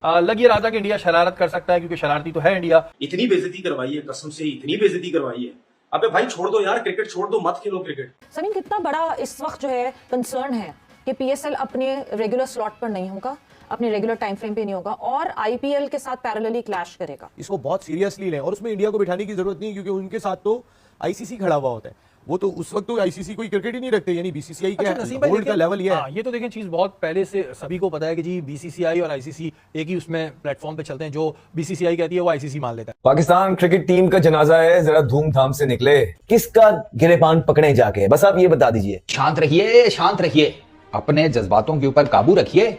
लग ये रहा था कि इंडिया शरारत कर सकता है क्योंकि शरारती तो है इंडिया। इतनी बेइज्जती करवाई है, कसम से इतनी बेइज्जती करवाई है। अबे भाई छोड़ दो यार, क्रिकेट छोड़ दो, मत खेलो क्रिकेट। समीन, कितना बड़ा इस वक्त जो है कंसर्न है कि पीएसएल अपने रेगुलर स्लॉट पर नहीं होगा, अपने रेगुलर टाइम फ्रेम पे नहीं होगा और आईपीएल के साथ पैरेलली क्लैश करेगा। इसको बहुत सीरियसली लें और उसमें इंडिया को बिठाने की जरूरत नहीं, क्योंकि उनके साथ तो आईसीसी खड़ा हुआ होता है। वो तो उस वक्त तो आईसीसी कोई क्रिकेट ही नहीं रखते, यानी बीसीसीआई का होल्ड का लेवल ये है। ये तो देखें चीज बहुत पहले से सभी को पता है कि जी बीसीसीआई और आईसीसी एक ही उसमें प्लेटफॉर्म पे चलते हैं। जो बीसीसीआई कहती है वो आईसीसी मान लेता है। पाकिस्तान क्रिकेट टीम का जनाजा है, जरा धूमधाम से निकले। किसका गिरेबान पकड़े जाके, बस आप ये बता दीजिए। शांत रहिए, शांत रहिए, अपने जज्बातों के ऊपर काबू रखिए,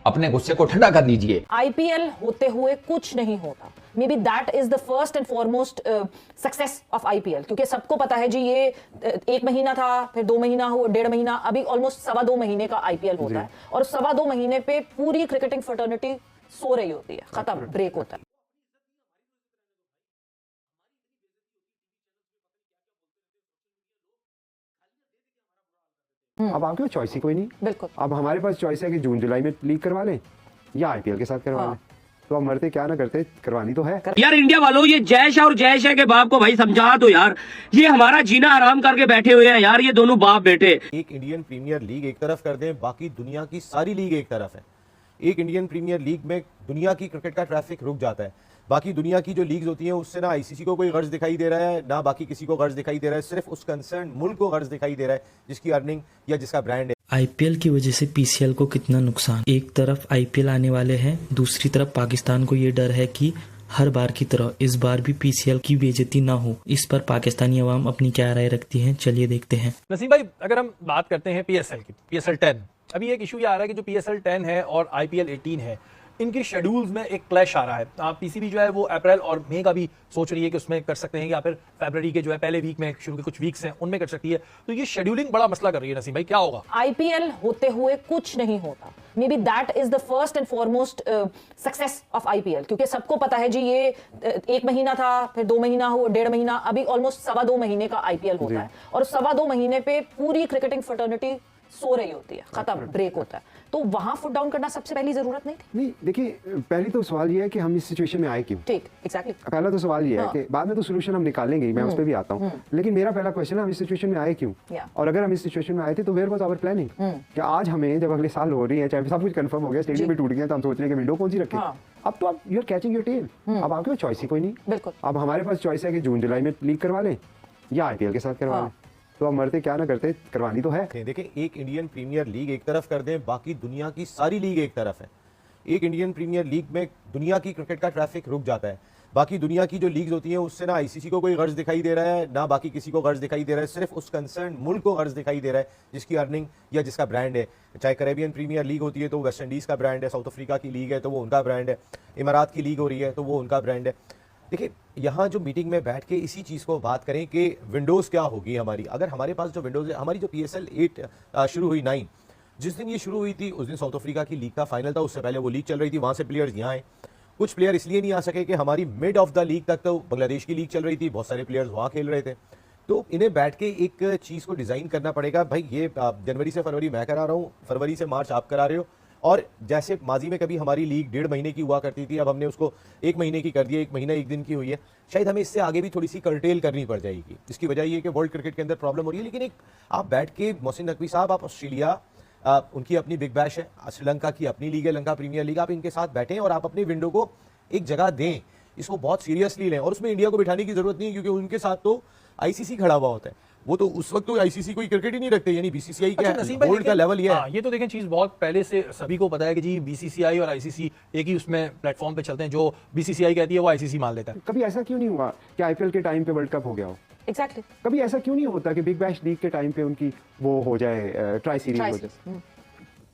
अपने गुस्से को ठंडा कर लीजिए। आईपीएल होते हुए कुछ नहीं होता। May be that is the first and foremost success of IPL, क्योंकि सबको पता है जी ये 1 महीना था, फिर 2 महीना हो, 1.5 महीना, अभी ऑलमोस्ट 2.25 महीने का आईपीएल होता है और 2.25 महीने पे पूरी क्रिकेटिंग फ्रेटर्निटी सो रही होती है, खत्म, ब्रेक होता है। अब आपके पास चॉइस ही कोई नहीं। बिल्कुल। अब हमारे पास चॉइस है कि जून जुलाई में लीग करवा लें या आईपीएल के साथ करवा लें। तो अब मरते क्या ना करते, करवानी तो है। यार इंडिया वालों, ये जैश और जैश है के बाप को भाई समझा दो यार, ये हमारा जीना आराम करके बैठे हुए हैं यार, ये दोनों बाप बेटे। एक इंडियन प्रीमियर लीग एक तरफ कर दें, बाकी दुनिया की सारी लीग एक तरफ है। एक इंडियन प्रीमियर लीग में दुनिया की क्रिकेट का ट्रैफिक रुक जाता है। बाकी दुनिया की जो लीग्स होती हैं उससे ना आईसीसी को कोई गर्ज दिखाई दे रहा है, ना बाकी किसी को गर्ज दिखाई दे रहा है। सिर्फ उस कंसर्न मुल्क को गर्ज दिखाई दे रहा है जिसकी अर्निंग या जिसका ब्रांड है। आईपीएल की वजह से पीसीएल को कितना नुकसान। एक तरफ आईपीएल आने वाले हैं, दूसरी तरफ पाकिस्तान को ये डर है कि हर बार की तरह इस बार भी पीसीएल की बेइज्जती ना हो। इस पर पाकिस्तानी अवाम अपनी क्या राय रखती है, चलिए देखते हैं। नसीम भाई, अगर हम बात करते हैं पीएसएल की, पीएसएल 10, अभी एक इशू ये आ रहा है कि जो पीएसएल 10 है और आईपीएल 18 है, इनकी शेड्यूल्स में एक क्लैश आ रहा है। पीसीबी जो है वो अप्रैल और मई का भी सोच रही है कि उसमें कर सकते हैं, या फिर फरवरी के जो है पहले वीक में शुरू के कुछ वीक्स हैं उनमें कर सकती है। तो ये शेड्यूलिंग बड़ा मसला कर रही है। नसीम भाई, क्या होगा? आईपीएल होते हुए कुछ नहीं होता। May be that is the first and foremost success of IPL, क्योंकि सबको पता है जी ये 1 महीना था, फिर 2 महीना हो, 1.5 महीना, अभी ऑलमोस्ट 2.25 महीने का आईपीएल होता है और 2.25 महीने पे पूरी क्रिकेटिंग फ्रेटर्निटी सो रही होती है, खत्म, ब्रेक होता है। तो वहां फुट डाउन करना सबसे पहली जरूरत नहीं थी। नहीं, देखिए, पहली तो सवाल ये है कि हम इस सिचुएशन में आए क्यों। ठीक, एग्जैक्टली। पहला तो सवाल ये है कि बाद में तो सोल्यूशन हम निकालेंगे, मैं उस पर भी आता हूँ, लेकिन मेरा पहला क्वेश्चन है हम इस सिचुएशन में आए क्यों। और अगर हम इस सिचुएशन में आए थे तो वेयर वाज आवर प्लानिंग। कि आज हमें जब अगले साल हो रही है, चाहे सब कुछ कंफर्म हो गया, स्टेडियम भी टूट गया, तो हम सोच रहे हैं कि विंडो कौन सी रखें। अब तो आप you are catching your tail. अब आपके पास चॉइस ही कोई नहीं। बिल्कुल। अब हमारे पास चॉइस है कि जून जुलाई में लीग करवा लें या आईपीएल के साथ करवा लें। तो अब मरते क्या ना करते, करवानी तो है। देखें, एक इंडियन प्रीमियर लीग एक तरफ कर दें, बाकी दुनिया की सारी लीग एक तरफ है। एक इंडियन प्रीमियर लीग में दुनिया की क्रिकेट का ट्रैफिक रुक जाता है। बाकी दुनिया की जो लीग्स होती हैं उससे ना आईसीसी को कोई गर्ज दिखाई दे रहा है, ना बाकी किसी को गर्ज दिखाई दे रहा है। सिर्फ उस कंसर्न मुल्क को गर्ज दिखाई दे रहा है जिसकी अर्निंग या जिसका ब्रांड है। चाहे कैरेबियन प्रीमियर लीग होती है तो वेस्ट इंडीज़ का ब्रांड है, साउथ अफ्रीका की लीग है तो वो उनका ब्रांड है, इमारात की लीग हो रही है तो वो उनका ब्रांड है। देखिए, यहाँ जो मीटिंग में बैठ के इसी चीज़ को बात करें कि विंडोज़ क्या होगी हमारी। अगर हमारे पास जो विंडोज़ है, हमारी जो पीएसएल 8 शुरू हुई 9, जिस दिन ये शुरू हुई थी उस दिन साउथ अफ्रीका की लीग का फाइनल था। उससे पहले वो लीग चल रही थी, वहाँ से प्लेयर्स यहाँ आए। कुछ प्लेयर इसलिए नहीं आ सके कि हमारी मिड ऑफ द लीग तक तो बांग्लादेश की लीग चल रही थी, बहुत सारे प्लेयर्स वहाँ खेल रहे थे। तो इन्हें बैठ के एक चीज़ को डिज़ाइन करना पड़ेगा। भाई ये जनवरी से फरवरी मैं करा रहा हूँ, फरवरी से मार्च आप करा रहे हो, और जैसे माजी में कभी हमारी लीग 1.5 महीने की हुआ करती थी, अब हमने उसको 1 महीने की कर दी है, 1 महीना 1 दिन की हुई है। शायद हमें इससे आगे भी थोड़ी सी कर्टेल करनी पड़ जाएगी। इसकी वजह ये है कि वर्ल्ड क्रिकेट के अंदर प्रॉब्लम हो रही है। लेकिन एक आप बैठ के, मोहसिन नकवी साहब, आप ऑस्ट्रेलिया, उनकी अपनी बिग बैश है, श्रीलंका की अपनी लीग है, लंका प्रीमियर लीग, आप इनके साथ बैठें और आप अपनी विंडो को एक जगह दें, इसको बहुत सीरियसली लें। और उसमें इंडिया को बिठाने की जरूरत नहीं है, क्योंकि उनके साथ तो आईसीसी खड़ा हुआ होता है। वो तो उस वक्त तो आईसीसी कोई क्रिकेट ही नहीं रखते, यानी बीसीसीआई का होल्ड का लेवल ये है। ये तो देखें चीज बहुत पहले से सभी को पता है कि जी बीसीसीआई और आईसीसी एक ही उसमें प्लेटफॉर्म पे चलते हैं। जो बीसीसीआई कहती है वो आईसीसी मान लेता है। कभी ऐसा क्यों नहीं हुआ कि आईपीएल के टाइम पे वर्ल्ड कप हो गया हो। एग्जैक्टली। कभी ऐसा क्यों नहीं होता कि बिग बैश लीग के टाइम पे उनकी वो हो जाए, ट्राई सीरीज हो जाए।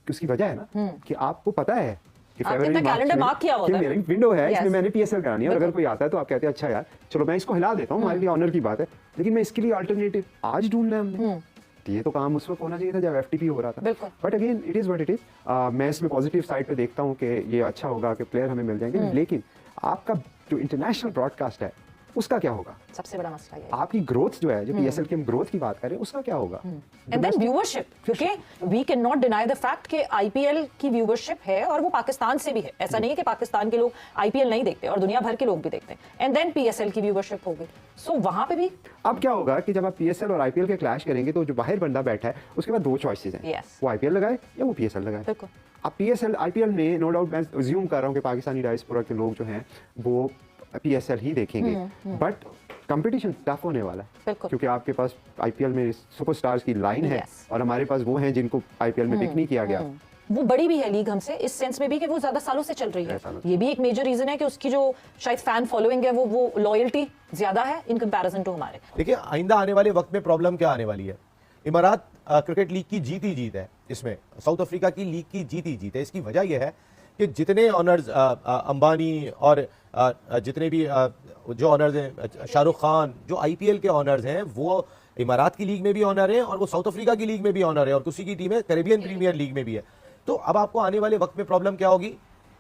उसकी वजह है ना कि आपको पता है कि फरवरी कैलेंडर मार्क किया होता है, मेरी विंडो है, इसमें मैंने पीएसएल करानी है। और अगर कोई आता है तो आप कहते हैं अच्छा यार चलो मैं इसको हिला देता हूँ, हमारे लिए ऑनर की बात है, लेकिन मैं इसके लिए अल्टरनेटिव आज ढूंढना है हमने। तो ये तो काम उस वक्त होना चाहिए था जब एफटीपी हो रहा था। But again it is what it is. मैं इसमें पॉजिटिव साइड पे देखता हूँ कि ये अच्छा होगा कि प्लेयर हमें मिल जाएंगे, लेकिन आपका जो इंटरनेशनल ब्रॉडकास्ट है उसका क्या होगा? सबसे बड़ा मसला ये आपकी ग्रोथ जो है, जो पीएसएल की हम ग्रोथ की बात करें, उसका क्या होगा? एंड देन व्यूअरशिप, क्योंकि we can not deny the fact कि आईपीएल की व्यूअरशिप है और वो पाकिस्तान से भी है। ऐसा नहीं है कि पाकिस्तान के लोग आईपीएल नहीं देखते, और दुनिया भर के लोग भी देखते हैं। एंड देन पीएसएल की व्यूअरशिप होगी, सो वहां पे भी अब क्या होगा कि जब आप पीएसएल और आईपीएल के क्लैश करेंगे तो जो बाहर बंदा बैठा है उसके पास दो चॉइसेस हैं, Yes. वो आईपीएल लगाए या वो पीएसएल लगाए। बिल्कुल। अब पीएसएल आईपीएल में नो डाउट मैं अज्यूम कर रहा हूँ कि पाकिस्तानी डायस्पोरा के लोग जो हैं वो पीएसएल ही देखेंगे, बट कंपटीशन टफ होने वाला है, बिल्कुल। क्योंकि आपके पास आईपीएल में सुपरस्टार्स की लाइन है Yes. और हमारे पास वो हैं जिनको आईपीएल में पिक नहीं किया गया। वो बड़ी भी है लीग हमसे इस सेंस में भी कि वो ज्यादा सालों से चल रही है। सालों ये भी एक मेजर रीजन है कि उसकी जो शायद फैन फॉलोइंग है वो लॉयल्टी ज्यादा है इन कंपैरिजन टू हमारे। देखिए आइंदा आने वाले वक्त में प्रॉब्लम क्या आने वाली है। इमारात क्रिकेट लीग की जीत ही जीत है, इसमें साउथ अफ्रीका की लीग की जीत ही जीत है। इसकी वजह यह है कि जितने ऑनर्स अंबानी और जितने भी जो ऑनर्स हैं, शाहरुख खान, जो आईपीएल के ऑनर्स हैं, वो इमारात की लीग में भी ऑनर है और वो साउथ अफ्रीका की लीग में भी ऑनर है और किसी की टीमें कैरेबियन प्रीमियर लीग में भी है। तो अब आपको आने वाले वक्त में प्रॉब्लम क्या होगी?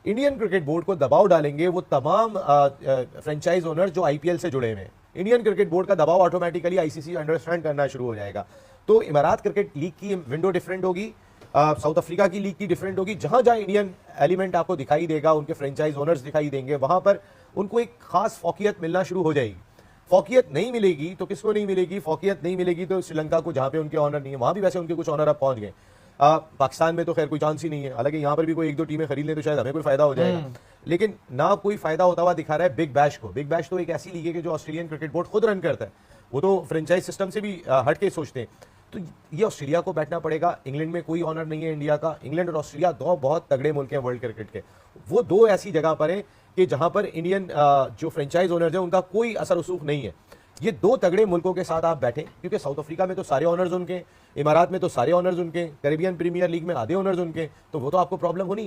इंडियन क्रिकेट बोर्ड को दबाव डालेंगे वो तमाम फ्रेंचाइज ओनर जो आईपीएल से जुड़े हुए हैं। इंडियन क्रिकेट बोर्ड का दबाव ऑटोमेटिकली आईसीसी अंडरस्टैंड करना शुरू हो जाएगा। तो इमारात क्रिकेट लीग की विंडो डिफरेंट होगी, साउथ अफ्रीका की लीग की डिफरेंट होगी। जहां जहां इंडियन एलिमेंट आपको दिखाई देगा, उनके फ्रेंचाइज ओनर्स दिखाई देंगे, वहां पर उनको एक खास फौकियत मिलना शुरू हो जाएगी। फौकियत नहीं मिलेगी तो किसको नहीं मिलेगी? फौकियत नहीं मिलेगी तो श्रीलंका को, जहां पे उनके ऑनर नहीं है, वहां भी वैसे उनके कुछ ऑनर अब पहुंच गए। पाकिस्तान में तो खैर कोई चांस ही नहीं है, हालांकि यहाँ पर भी कोई एक दो टीमें खरीद लें तो शायद हमें कोई फायदा हो जाएगा, लेकिन ना कोई फायदा होता हुआ दिखा रहा है बिग बैश को। बिग बैश तो एक ऐसी लीग है कि जो ऑस्ट्रेलियन क्रिकेट बोर्ड खुद रन करता है, वो तो फ्रेंचाइज सिस्टम से भी हट के सोचते हैं। तो ये ऑस्ट्रेलिया को बैठना पड़ेगा। इंग्लैंड में कोई ऑनर नहीं है इंडिया का। इंग्लैंड और ऑस्ट्रेलिया दो बहुत तगड़े मुल्क हैं वर्ल्ड क्रिकेट के। वो दो ऐसी जगह पर हैं कि जहां पर इंडियन जो फ्रेंचाइज ओनर्स हैं उनका कोई असर रसूख नहीं है। ये दो तगड़े मुल्कों के साथ आप बैठें, क्योंकि साउथ अफ्रीका में तो सारे ऑनर्स उनके, इमारात में तो सारे ऑनर्स उनके, कैरेबियन प्रीमियर लीग में आधे ऑनर्स उनके, तो वो तो आपको प्रॉब्लम होनी